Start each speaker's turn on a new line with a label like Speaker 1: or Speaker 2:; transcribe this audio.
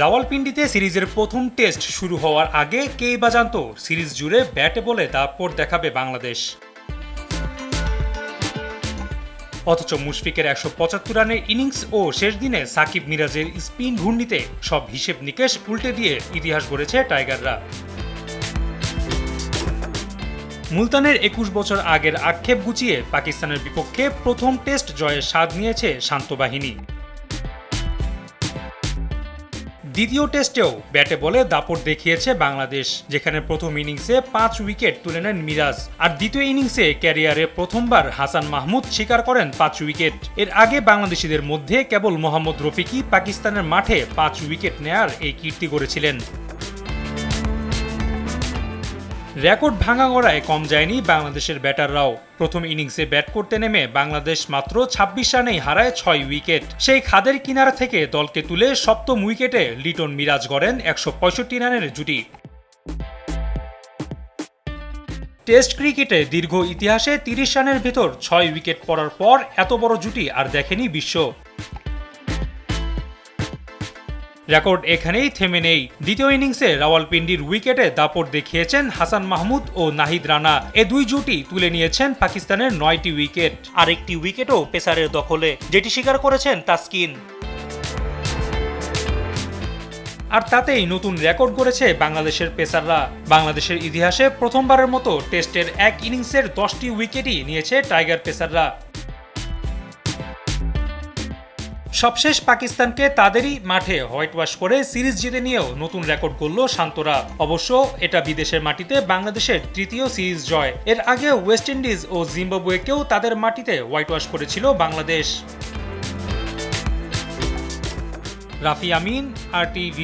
Speaker 1: রাওয়ালপিন্ডিতে সিরিজের প্রথম টেস্ট শুরু হওয়ার আগে কেই বা জানতো সিরিজ জুড়ে ব্যাটে বলে দাপট দেখাবে বাংলাদেশ। অথচ মুশফিকের ১৭৫ রানের ইনিংস ও শেষ দিনে সাকিব মিরাজের স্পিন ঘূর্ণিতে সব হিসেব নিকেশ উল্টে দিয়ে ইতিহাস গড়েছে টাইগাররা। মুলতানের ২১ বছর আগের আক্ষেপ গুছিয়ে পাকিস্তানের বিপক্ষে প্রথম টেস্ট জয়ের স্বাদ নিয়েছে শান্ত বাহিনী। দ্বিতীয় টেস্টেও ব্যাটে বলে দাপট দেখিয়েছে বাংলাদেশ, যেখানে প্রথম ইনিংসে ৫ উইকেট তুলে নেন মিরাজ, আর দ্বিতীয় ইনিংসে ক্যারিয়ারে প্রথমবার হাসান মাহমুদ শিকার করেন ৫ উইকেট। এর আগে বাংলাদেশিদের মধ্যে কেবল মোহাম্মদ রফিকই পাকিস্তানের মাঠে ৫ উইকেট নেয়ার এই কীর্তি গড়েছিলেন। রেকর্ড ভাঙা গড়ায় কম যায়নি বাংলাদেশের ব্যাটাররাও। প্রথম ইনিংসে ব্যাট করতে নেমে বাংলাদেশ মাত্র ২৬ রানেই হারায় ৬ উইকেট। সেই খাদের কিনারা থেকে দলকে তুলে সপ্তম উইকেটে লিটন মিরাজ গড়েন ১৬৫ রানের জুটি। টেস্ট ক্রিকেটে দীর্ঘ ইতিহাসে ৩০ রানের ভেতর ৬ উইকেট পড়ার পর এত বড় জুটি আর দেখেনি বিশ্ব। রেকর্ড এখানেই থেমে নেই। দ্বিতীয় ইনিংসে রাওয়ালপিন্ডির উইকেটে দাপট দেখিয়েছেন হাসান মাহমুদ ও নাহিদ রানা। এ দুই জুটি তুলে নিয়েছেন পাকিস্তানের ৯টি উইকেট। আরেকটি উইকেটও পেসারের দখলে, যেটি স্বীকার করেছেন তাসকিন। আর তাতেই নতুন রেকর্ড গড়েছে বাংলাদেশের পেসাররা। বাংলাদেশের ইতিহাসে প্রথমবারের মতো টেস্টের এক ইনিংসের ১০টি উইকেটই নিয়েছে টাইগার পেসাররা। সবশেষ পাকিস্তানকে তাদেরই মাঠে হোয়াইট ওয়াশ করে সিরিজ জিতে নিয়েও নতুন রেকর্ড গড়ল শান্তরা। অবশ্য এটা বিদেশের মাটিতে বাংলাদেশের তৃতীয় সিরিজ জয়। এর আগে ওয়েস্ট ইন্ডিজ ও জিম্বাবুয়েকেও তাদের মাটিতে হোয়াইট ওয়াশ করেছিল বাংলাদেশ। রাফি আমিন, RTV।